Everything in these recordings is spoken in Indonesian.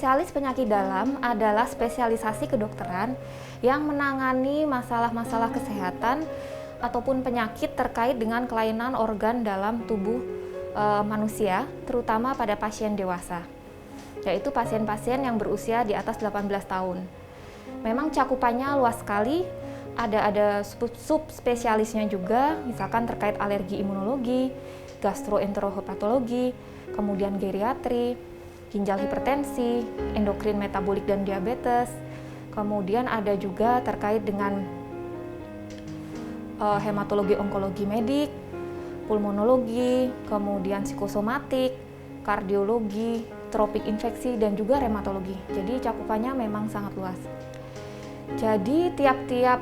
Spesialis penyakit dalam adalah spesialisasi kedokteran yang menangani masalah-masalah kesehatan ataupun penyakit terkait dengan kelainan organ dalam tubuh manusia, terutama pada pasien dewasa, yaitu pasien-pasien yang berusia di atas 18 tahun. Memang cakupannya luas sekali, ada subspesialisnya juga, misalkan terkait alergi imunologi, gastroenterohepatologi, kemudian geriatri, ginjal hipertensi, endokrin metabolik dan diabetes. Kemudian ada juga terkait dengan hematologi onkologi medik, pulmonologi, kemudian psikosomatik, kardiologi, tropik infeksi, dan juga reumatologi. Jadi cakupannya memang sangat luas. Jadi tiap-tiap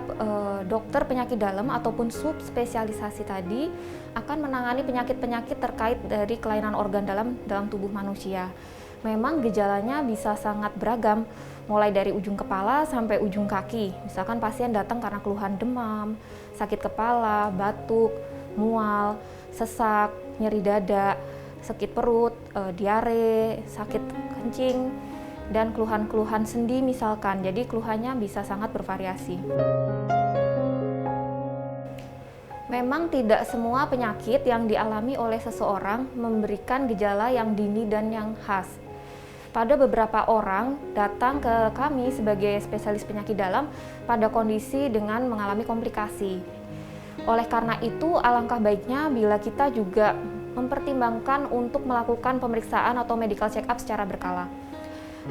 dokter penyakit dalam ataupun subspesialisasi tadi akan menangani penyakit-penyakit terkait dari kelainan organ dalam tubuh manusia. Memang gejalanya bisa sangat beragam, mulai dari ujung kepala sampai ujung kaki. Misalkan pasien datang karena keluhan demam, sakit kepala, batuk, mual, sesak, nyeri dada, sakit perut, diare, sakit kencing, dan keluhan-keluhan sendi misalkan. Jadi keluhannya bisa sangat bervariasi. Memang tidak semua penyakit yang dialami oleh seseorang memberikan gejala yang dini dan yang khas. Pada beberapa orang datang ke kami sebagai spesialis penyakit dalam pada kondisi dengan mengalami komplikasi. Oleh karena itu, alangkah baiknya bila kita juga mempertimbangkan untuk melakukan pemeriksaan atau medical check up secara berkala.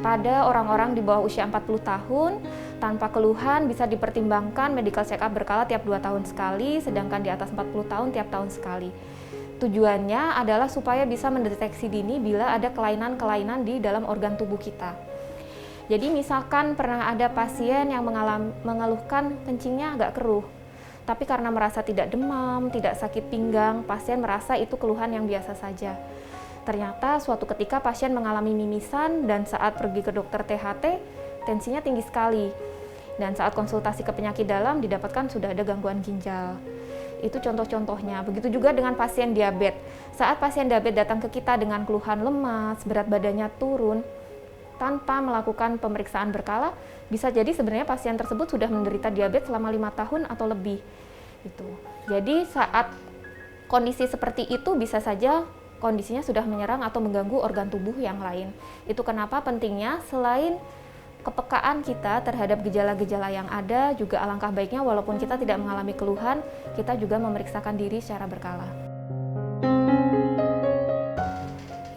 Pada orang-orang di bawah usia 40 tahun, tanpa keluhan bisa dipertimbangkan medical check up berkala tiap 2 tahun sekali, sedangkan di atas 40 tahun tiap tahun sekali. Tujuannya adalah supaya bisa mendeteksi dini bila ada kelainan-kelainan di dalam organ tubuh kita. Jadi misalkan pernah ada pasien yang mengeluhkan kencingnya agak keruh, tapi karena merasa tidak demam, tidak sakit pinggang, pasien merasa itu keluhan yang biasa saja. Ternyata suatu ketika pasien mengalami mimisan dan saat pergi ke dokter THT, tensinya tinggi sekali. Dan saat konsultasi ke penyakit dalam didapatkan sudah ada gangguan ginjal. Itu contoh-contohnya. Begitu juga dengan pasien diabetes. Saat pasien diabetes datang ke kita dengan keluhan lemas, berat badannya turun, tanpa melakukan pemeriksaan berkala, bisa jadi sebenarnya pasien tersebut sudah menderita diabetes selama 5 tahun atau lebih. Gitu. Jadi saat kondisi seperti itu bisa saja kondisinya sudah menyerang atau mengganggu organ tubuh yang lain. Itu kenapa pentingnya selain kepekaan kita terhadap gejala-gejala yang ada, juga alangkah baiknya walaupun kita tidak mengalami keluhan, kita juga memeriksakan diri secara berkala.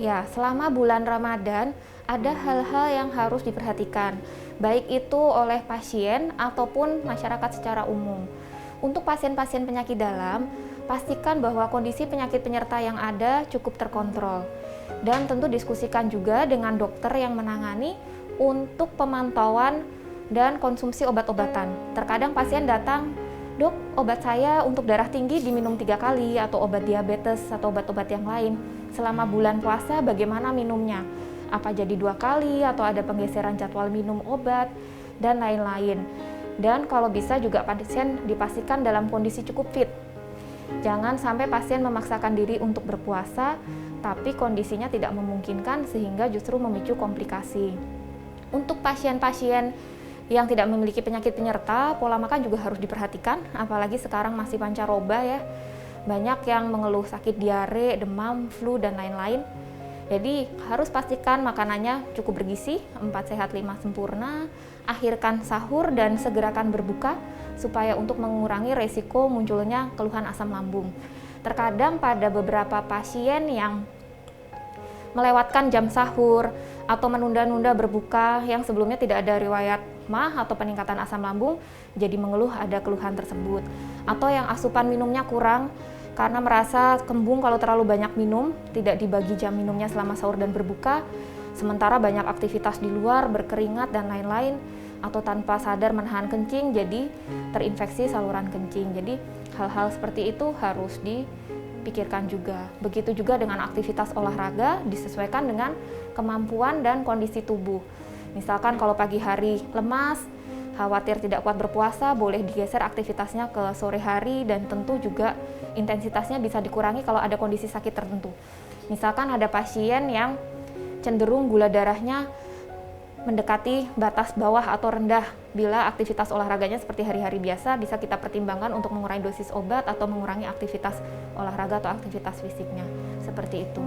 Ya, selama bulan Ramadan ada hal-hal yang harus diperhatikan, baik itu oleh pasien ataupun masyarakat secara umum. Untuk pasien-pasien penyakit dalam, pastikan bahwa kondisi penyakit penyerta yang ada cukup terkontrol. Dan tentu diskusikan juga dengan dokter yang menangani untuk pemantauan dan konsumsi obat-obatan. Terkadang pasien datang, "Dok, obat saya untuk darah tinggi diminum 3 kali, atau obat diabetes atau obat-obat yang lain. Selama bulan puasa bagaimana minumnya? Apa jadi 2 kali atau ada penggeseran jadwal minum obat?" dan lain-lain. Dan kalau bisa juga pasien dipastikan dalam kondisi cukup fit. Jangan sampai pasien memaksakan diri untuk berpuasa, tapi kondisinya tidak memungkinkan sehingga justru memicu komplikasi. Untuk pasien-pasien yang tidak memiliki penyakit penyerta, pola makan juga harus diperhatikan, apalagi sekarang masih pancaroba ya. Banyak yang mengeluh sakit diare, demam, flu, dan lain-lain. Jadi harus pastikan makanannya cukup bergizi, 4 sehat 5 sempurna, akhirkan sahur dan segerakan berbuka supaya untuk mengurangi resiko munculnya keluhan asam lambung. Terkadang pada beberapa pasien yang melewatkan jam sahur atau menunda-nunda berbuka yang sebelumnya tidak ada riwayat MAH atau peningkatan asam lambung, jadi mengeluh ada keluhan tersebut. Atau yang asupan minumnya kurang karena merasa kembung kalau terlalu banyak minum, tidak dibagi jam minumnya selama sahur dan berbuka, sementara banyak aktivitas di luar, berkeringat dan lain-lain, atau tanpa sadar menahan kencing, jadi terinfeksi saluran kencing. Jadi hal-hal seperti itu harus dipikirkan juga. Begitu juga dengan aktivitas olahraga, disesuaikan dengan kemampuan dan kondisi tubuh. Misalkan kalau pagi hari lemas, khawatir tidak kuat berpuasa, boleh digeser aktivitasnya ke sore hari, dan tentu juga intensitasnya bisa dikurangi kalau ada kondisi sakit tertentu. Misalkan ada pasien yang cenderung gula darahnya mendekati batas bawah atau rendah. Bila aktivitas olahraganya seperti hari-hari biasa, bisa kita pertimbangkan untuk mengurangi dosis obat atau mengurangi aktivitas olahraga atau aktivitas fisiknya. Seperti itu.